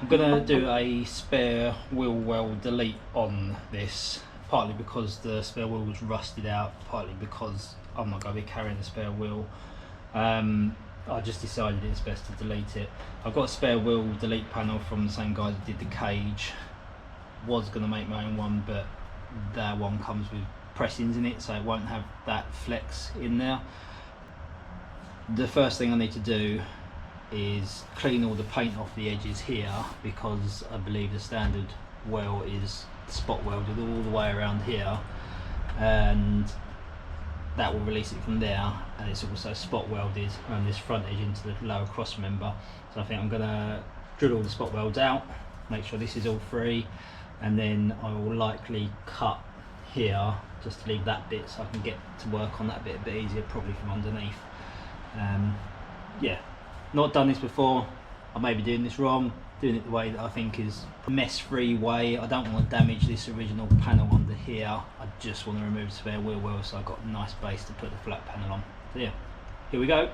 I'm going to do a spare wheel weld delete on this, partly because the spare wheel was rusted out, partly because I'm not going to be carrying the spare wheel. I just decided it's best to delete it. I've got a spare wheel delete panel from the same guy that did the cage. Was going to make my own one, but that one comes with pressings in it, so it won't have that flex in there. The first thing I need to do is clean all the paint off the edges here, because I believe the standard well is spot welded all the way around here, and that will release it from there, and it's also spot welded around this front edge into the lower cross member. So I think I'm going to drill all the spot welds out, make sure this is all free, and then I will likely cut here just to leave that bit so I can get to work on that bit a bit easier, probably from underneath. Yeah, not done this before. I may be doing this wrong, doing it the way that I think is a mess-free way. I don't want to damage this original panel under here. I just want to remove the spare wheel well, so I've got a nice base to put the flat panel on. So yeah, here we go.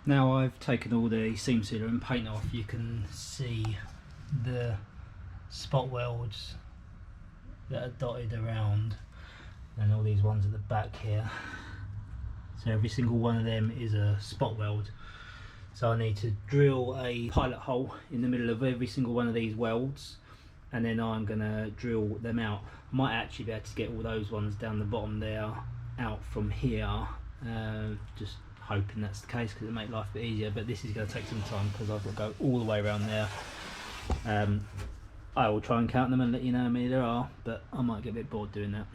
Now I've taken all the seam sealer and paint off, you can see the spot welds that are dotted around, and all these ones at the back here. So every single one of them is a spot weld. So I need to drill a pilot hole in the middle of every single one of these welds, and then I'm going to drill them out. I might actually be able to get all those ones down the bottom there out from here, just hoping that's the case because it'll make life a bit easier, but this is going to take some time because I've got to go all the way around there. I will try and count them and let you know how many there are, but I might get a bit bored doing that.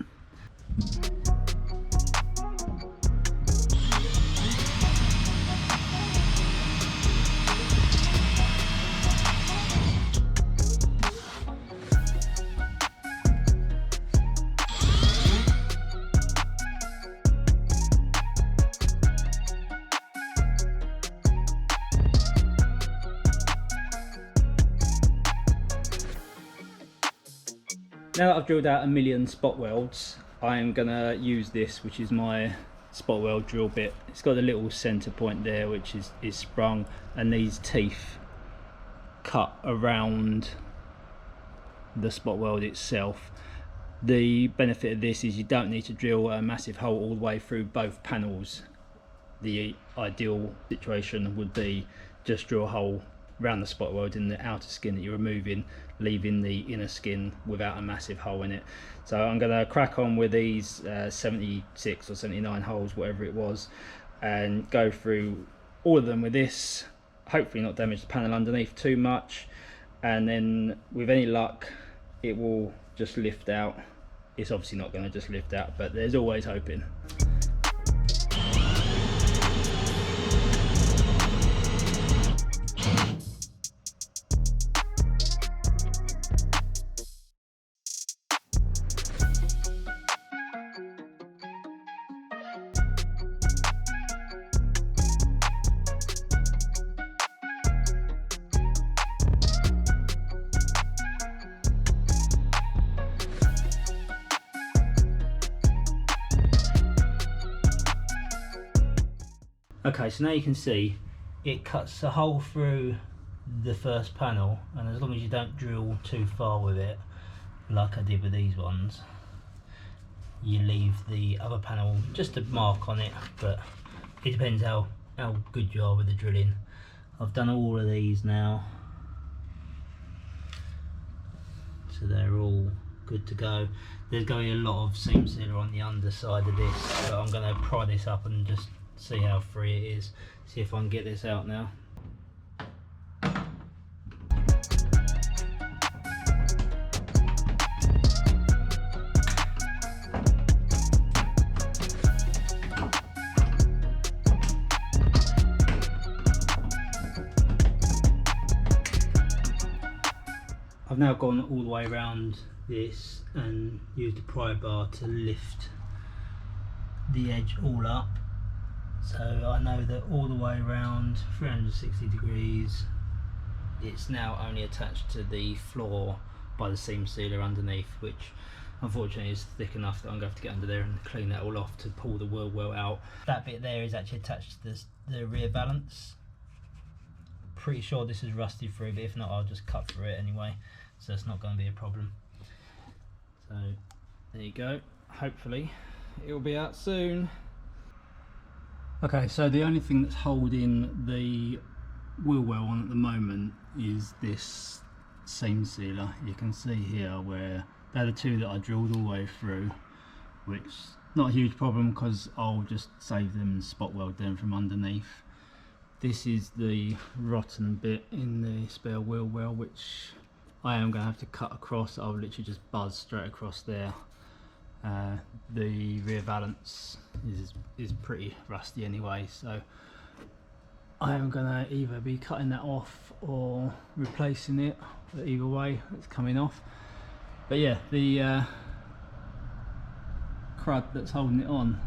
Now that I've drilled out 1,000,000 spot welds, I'm going to use this, which is my spot weld drill bit. It's got a little centre point there which is sprung, and these teeth cut around the spot weld itself. The benefit of this is you don't need to drill a massive hole all the way through both panels. The ideal situation would be just drill a hole around the spot weld in the outer skin that you're removing, leaving the inner skin without a massive hole in it. So I'm going to crack on with these 76 or 79 holes, whatever it was, and go through all of them with this, hopefully not damage the panel underneath too much, and then with any luck it will just lift out. It's obviously not going to just lift out, but there's always hoping. Okay, so now you can see it cuts a hole through the first panel, and as long as you don't drill too far with it, like I did with these ones, you leave the other panel just a mark on it, but it depends how good you are with the drilling. I've done all of these now, so they're all good to go. There's going to be a lot of seam sealer on the underside of this, so I'm going to pry this up and just see how free it is. See if I can get this out now. I've now gone all the way around this and used the pry bar to lift the edge all up, so I know that all the way around 360 degrees it's now only attached to the floor by the seam sealer underneath, which unfortunately is thick enough that I'm going to have to get under there and clean that all off to pull the wheel well out. That bit there is actually attached to the rear valance. Pretty sure this is rusted through, but if not I'll just cut through it anyway, so it's not going to be a problem. So there you go, hopefully it will be out soon. Okay, so the only thing that's holding the wheel well on at the moment is this seam sealer. You can see here where they're the two that I drilled all the way through, which not a huge problem because I'll just save them and spot weld them from underneath. This is the rotten bit in the spare wheel well, which I am going to have to cut across. I'll literally just buzz straight across there. The rear valance is pretty rusty anyway, so I am going to either be cutting that off or replacing it, but either way it's coming off. But yeah, the crud that's holding it on,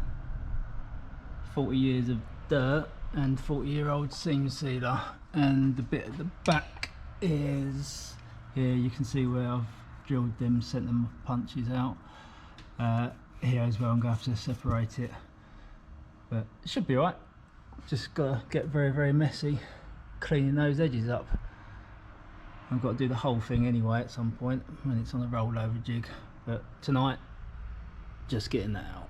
40 years of dirt and 40-year-old seam sealer, and the bit at the back is here. You can see where I've drilled them, sent them punches out. Here as well I'm going to have to separate it, but it should be alright. Just gotta get very, very messy cleaning those edges up. I've got to do the whole thing anyway at some point when it's on a rollover jig, but tonight just getting that out.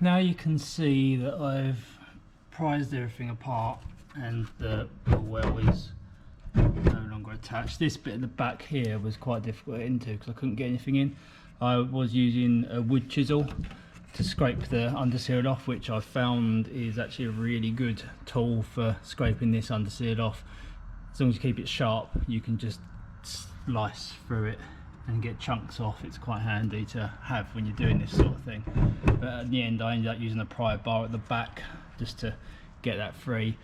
Now you can see that I've prized everything apart and the well is no longer attached. This bit at the back here was quite difficult to get into because I couldn't get anything in. I was using a wood chisel to scrape the underseal off, which I found is actually a really good tool for scraping this underseal off. As long as you keep it sharp, you can just slice through it and get chunks off. It's quite handy to have when you're doing this sort of thing. But at the end I ended up using a pry bar at the back just to get that free.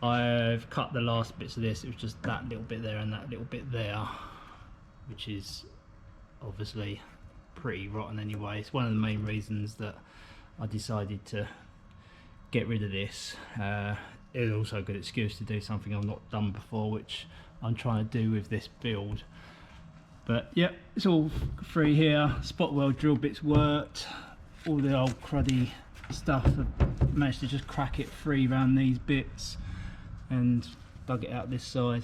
I've cut the last bits of this. It was just that little bit there and that little bit there, which is obviously pretty rotten anyway. It's one of the main reasons that I decided to get rid of this. It was also a good excuse to do something I've not done before, which I'm trying to do with this build. But yeah, it's all free here. Spot weld drill bits worked. All the old cruddy stuff, I've managed to just crack it free around these bits and dug it out this side.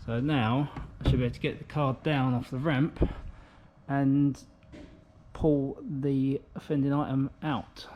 So now I should be able to get the car down off the ramp and pull the offending item out.